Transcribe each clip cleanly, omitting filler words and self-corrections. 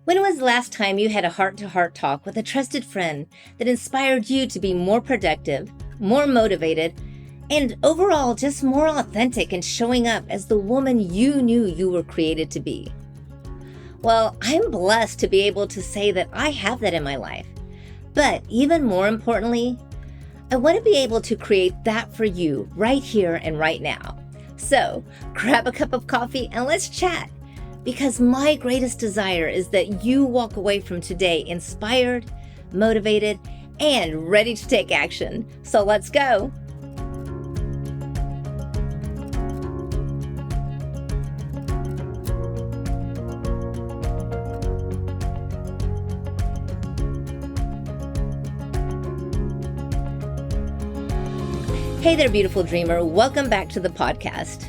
When was the last time you had a heart-to-heart talk with a trusted friend that inspired you to be more productive, more motivated, and overall just more authentic and showing up as the woman you knew you were created to be? Well, I'm blessed to be able to say that I have that in my life. But even more importantly, I want to be able to create that for you right here and right now. So grab a cup of coffee and let's chat. Because my greatest desire is that you walk away from today inspired, motivated, and ready to take action. So let's go. Hey there, beautiful dreamer. Welcome back to the podcast.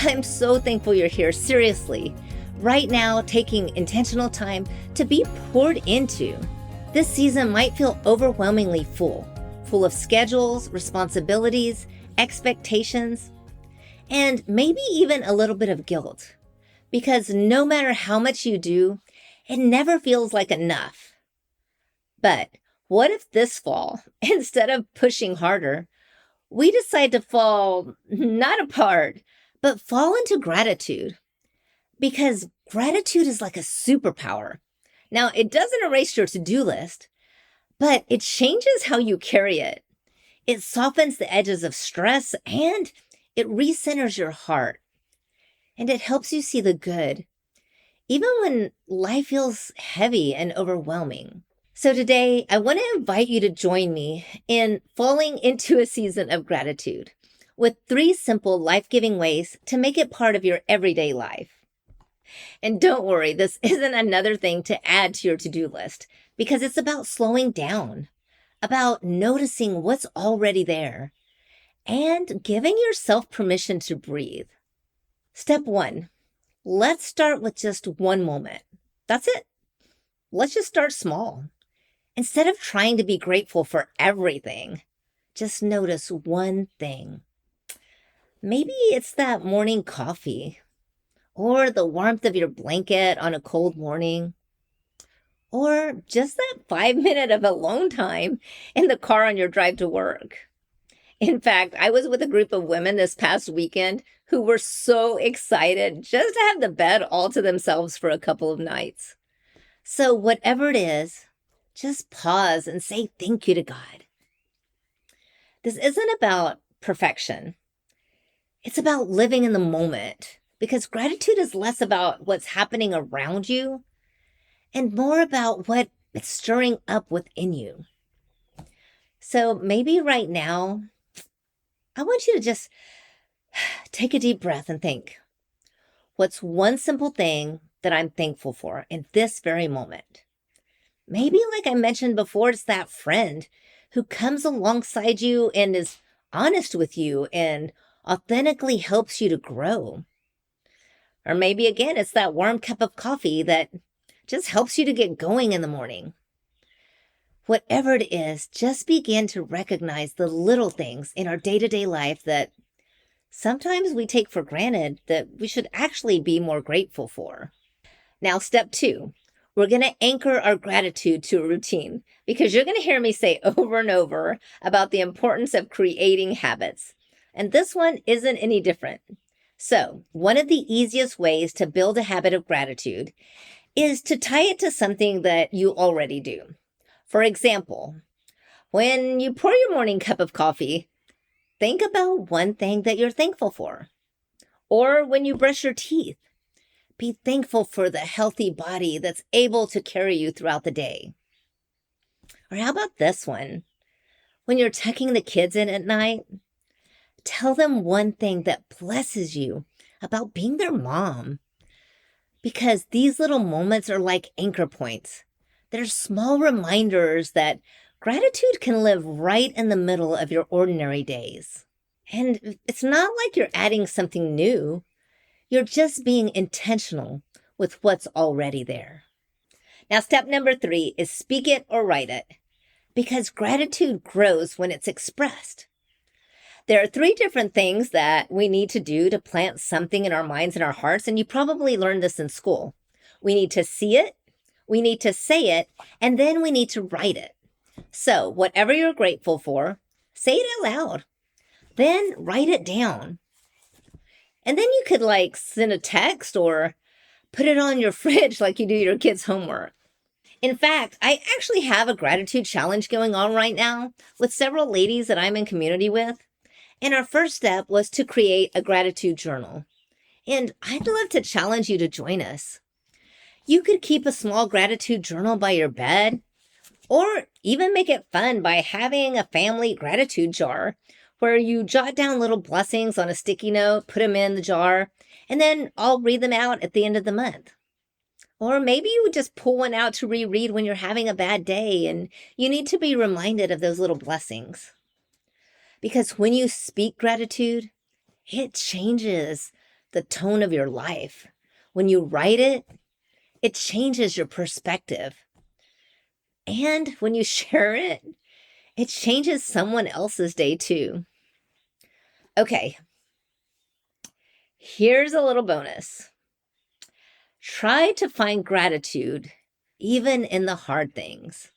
I'm so thankful you're here. Seriously. Right now, taking intentional time to be poured into. This season might feel overwhelmingly full of schedules, responsibilities, expectations, and maybe even a little bit of guilt. Because no matter how much you do, it never feels like enough. But what if this fall, instead of pushing harder, we decide to fall not apart, but fall into gratitude? Because gratitude is like a superpower. Now, it doesn't erase your to-do list, but it changes how you carry it. It softens the edges of stress and it recenters your heart. And it helps you see the good, even when life feels heavy and overwhelming. So today, I want to invite you to join me in falling into a season of gratitude with 3 simple life-giving ways to make it part of your everyday life. And don't worry, this isn't another thing to add to your to-do list because it's about slowing down, about noticing what's already there, and giving yourself permission to breathe. Step 1, let's start with just one moment. That's it. Let's just start small. Instead of trying to be grateful for everything, just notice one thing. Maybe it's that morning coffee, or the warmth of your blanket on a cold morning, or just that 5 minute of alone time in the car on your drive to work. In fact, I was with a group of women this past weekend who were so excited just to have the bed all to themselves for a couple of nights. So whatever it is, just pause and say thank you to God. This isn't about perfection. It's about living in the moment. Because gratitude is less about what's happening around you and more about what it's stirring up within you. So maybe right now, I want you to just take a deep breath and think, what's one simple thing that I'm thankful for in this very moment? Maybe like I mentioned before, it's that friend who comes alongside you and is honest with you and authentically helps you to grow. Or maybe again, it's that warm cup of coffee that just helps you to get going in the morning. Whatever it is, just begin to recognize the little things in our day-to-day life that sometimes we take for granted that we should actually be more grateful for. Now, step 2, we're going to anchor our gratitude to a routine because you're going to hear me say over and over about the importance of creating habits. And this one isn't any different. So, one of the easiest ways to build a habit of gratitude is to tie it to something that you already do. For example, when you pour your morning cup of coffee, think about one thing that you're thankful for. Or when you brush your teeth, be thankful for the healthy body that's able to carry you throughout the day. Or how about this one? When you're tucking the kids in at night, tell them one thing that blesses you about being their mom. Because these little moments are like anchor points. They're small reminders that gratitude can live right in the middle of your ordinary days. And it's not like you're adding something new. You're just being intentional with what's already there. Now, step number 3 is speak it or write it. Because gratitude grows when it's expressed. There are 3 different things that we need to do to plant something in our minds and our hearts, and you probably learned this in school. We need to see it, we need to say it, and then we need to write it. So, whatever you're grateful for, say it out loud. Then write it down. And then you could send a text or put it on your fridge like you do your kids' homework. In fact, I actually have a gratitude challenge going on right now with several ladies that I'm in community with. And our first step was to create a gratitude journal. And I'd love to challenge you to join us. You could keep a small gratitude journal by your bed, or even make it fun by having a family gratitude jar where you jot down little blessings on a sticky note, put them in the jar, and then I'll read them out at the end of the month. Or maybe you would just pull one out to reread when you're having a bad day and you need to be reminded of those little blessings. Because when you speak gratitude, it changes the tone of your life. When you write it, it changes your perspective. And when you share it, it changes someone else's day too. Okay, here's a little bonus. Try to find gratitude even in the hard things.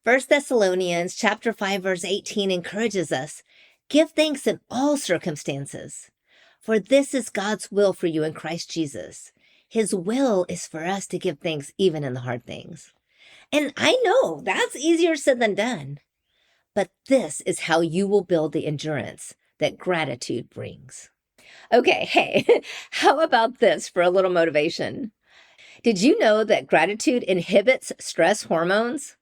1 Thessalonians chapter 5, verse 18 encourages us, give thanks in all circumstances, for this is God's will for you in Christ Jesus. His will is for us to give thanks even in the hard things. And I know that's easier said than done, but this is how you will build the endurance that gratitude brings. Okay, hey, how about this for a little motivation? Did you know that gratitude inhibits stress hormones?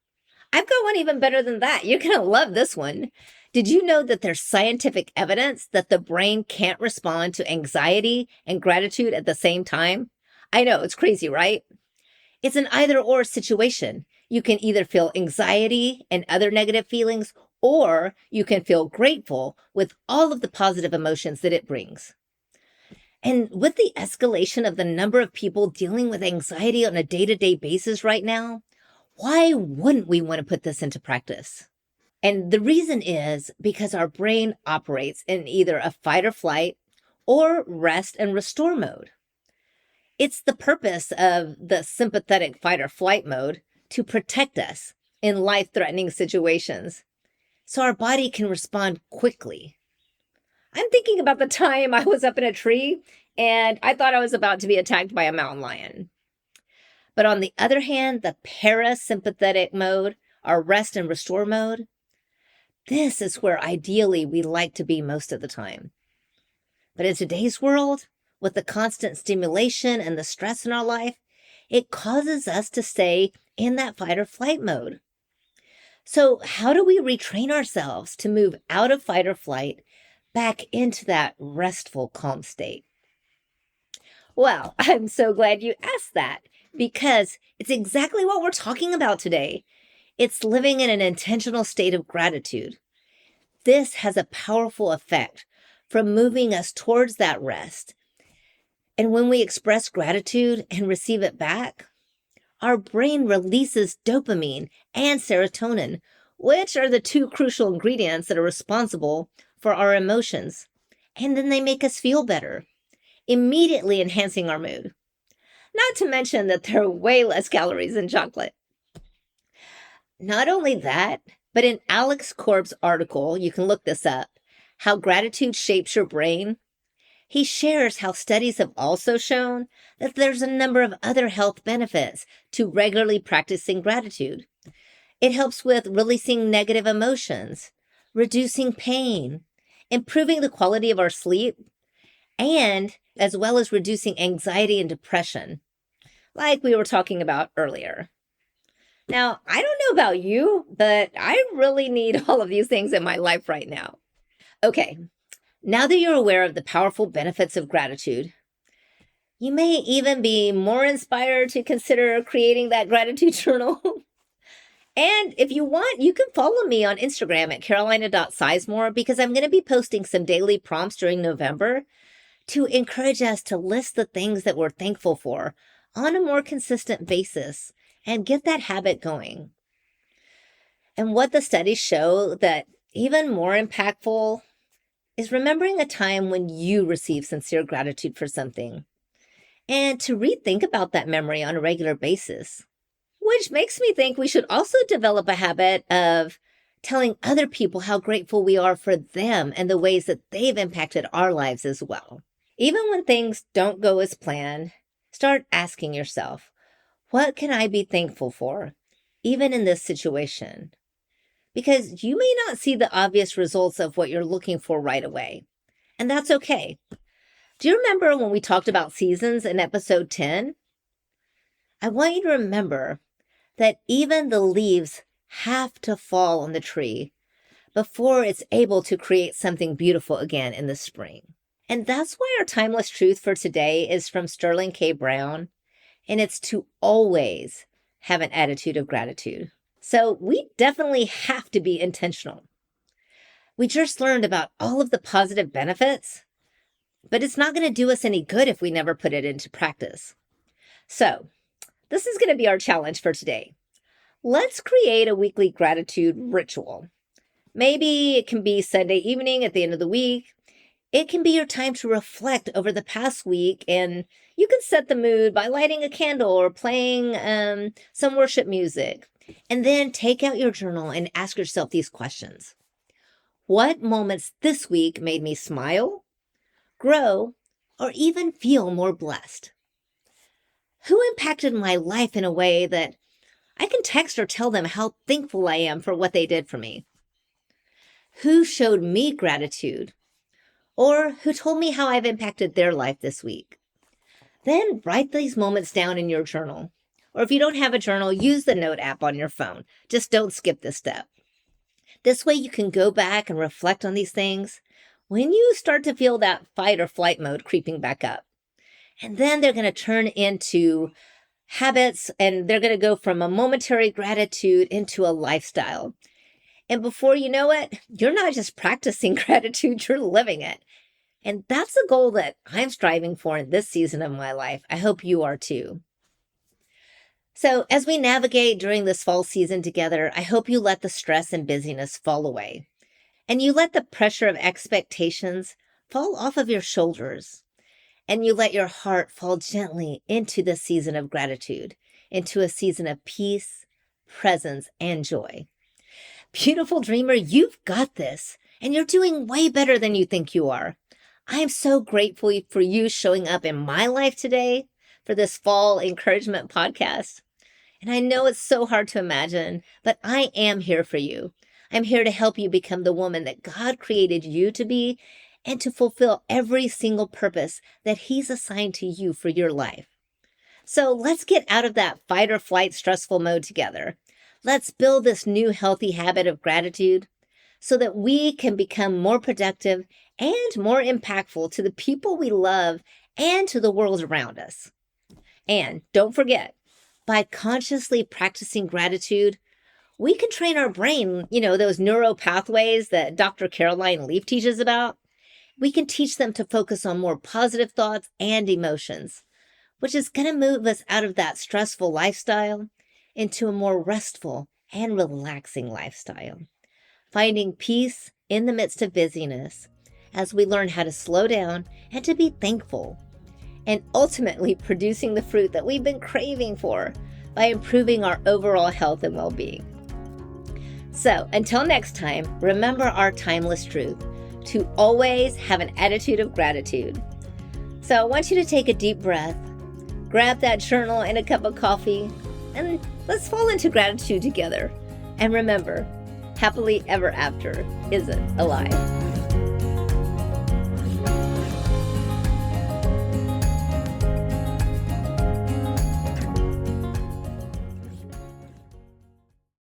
I've got one even better than that. You're going to love this one. Did you know that there's scientific evidence that the brain can't respond to anxiety and gratitude at the same time? I know, it's crazy, right? It's an either-or situation. You can either feel anxiety and other negative feelings, or you can feel grateful with all of the positive emotions that it brings. And with the escalation of the number of people dealing with anxiety on a day-to-day basis right now, why wouldn't we want to put this into practice? And the reason is because our brain operates in either a fight or flight or rest and restore mode. It's the purpose of the sympathetic fight or flight mode to protect us in life-threatening situations so our body can respond quickly. I'm thinking about the time I was up in a tree and I thought I was about to be attacked by a mountain lion. But on the other hand, the parasympathetic mode, our rest and restore mode, this is where ideally we like to be most of the time. But in today's world, with the constant stimulation and the stress in our life, it causes us to stay in that fight or flight mode. So how do we retrain ourselves to move out of fight or flight back into that restful, calm state? Well, I'm so glad you asked that because it's exactly what we're talking about today. It's living in an intentional state of gratitude. This has a powerful effect from moving us towards that rest. And when we express gratitude and receive it back, our brain releases dopamine and serotonin, which are the two crucial ingredients that are responsible for our emotions. And then they make us feel better, immediately enhancing our mood. Not to mention that there are way less calories in chocolate. Not only that, but in Alex Korb's article, you can look this up, How Gratitude Shapes Your Brain, he shares how studies have also shown that there's a number of other health benefits to regularly practicing gratitude. It helps with releasing negative emotions, reducing pain, improving the quality of our sleep, and as well as reducing anxiety and depression, like we were talking about earlier. Now, I don't know about you, but I really need all of these things in my life right now. Okay, now that you're aware of the powerful benefits of gratitude, you may even be more inspired to consider creating that gratitude journal. And if you want, you can follow me on Instagram at carolina.sizemore because I'm going to be posting some daily prompts during November to encourage us to list the things that we're thankful for on a more consistent basis and get that habit going. And what the studies show that even more impactful is remembering a time when you received sincere gratitude for something and to rethink about that memory on a regular basis. Which makes me think we should also develop a habit of telling other people how grateful we are for them and the ways that they've impacted our lives as well. Even when things don't go as planned, start asking yourself, what can I be thankful for, even in this situation? Because you may not see the obvious results of what you're looking for right away, and that's okay. Do you remember when we talked about seasons in episode 10? I want you to remember that even the leaves have to fall on the tree before it's able to create something beautiful again in the spring. And that's why our timeless truth for today is from Sterling K. Brown, and it's to always have an attitude of gratitude. So we definitely have to be intentional. We just learned about all of the positive benefits, but it's not going to do us any good if we never put it into practice. So this is going to be our challenge for today. Let's create a weekly gratitude ritual. Maybe it can be Sunday evening at the end of the week. It can be your time to reflect over the past week, and you can set the mood by lighting a candle or playing some worship music. And then take out your journal and ask yourself these questions. What moments this week made me smile, grow, or even feel more blessed? Who impacted my life in a way that I can text or tell them how thankful I am for what they did for me? Who showed me gratitude? Or who told me how I've impacted their life this week? Then write these moments down in your journal. Or if you don't have a journal, use the note app on your phone. Just don't skip this step. This way you can go back and reflect on these things when you start to feel that fight or flight mode creeping back up. And then they're going to turn into habits, and they're going to go from a momentary gratitude into a lifestyle. And before you know it, you're not just practicing gratitude, you're living it. And that's the goal that I'm striving for in this season of my life. I hope you are too. So as we navigate during this fall season together, I hope you let the stress and busyness fall away. And you let the pressure of expectations fall off of your shoulders. And you let your heart fall gently into the season of gratitude, into a season of peace, presence, and joy. Beautiful dreamer, you've got this, and you're doing way better than you think you are. I am so grateful for you showing up in my life today for this fall encouragement podcast. And I know it's so hard to imagine, but I am here for you. I'm here to help you become the woman that God created you to be and to fulfill every single purpose that He's assigned to you for your life. So let's get out of that fight or flight stressful mode together. Let's build this new healthy habit of gratitude so that we can become more productive and more impactful to the people we love and to the world around us. And don't forget, by consciously practicing gratitude, we can train our brain, those neural pathways that Dr. Caroline Leaf teaches about. We can teach them to focus on more positive thoughts and emotions, which is going to move us out of that stressful lifestyle into a more restful and relaxing lifestyle, finding peace in the midst of busyness as we learn how to slow down and to be thankful, and ultimately producing the fruit that we've been craving for by improving our overall health and well-being. So until next time, remember our timeless truth, to always have an attitude of gratitude. So I want you to take a deep breath, grab that journal and a cup of coffee, and let's fall into gratitude together. And remember, happily ever after isn't a lie.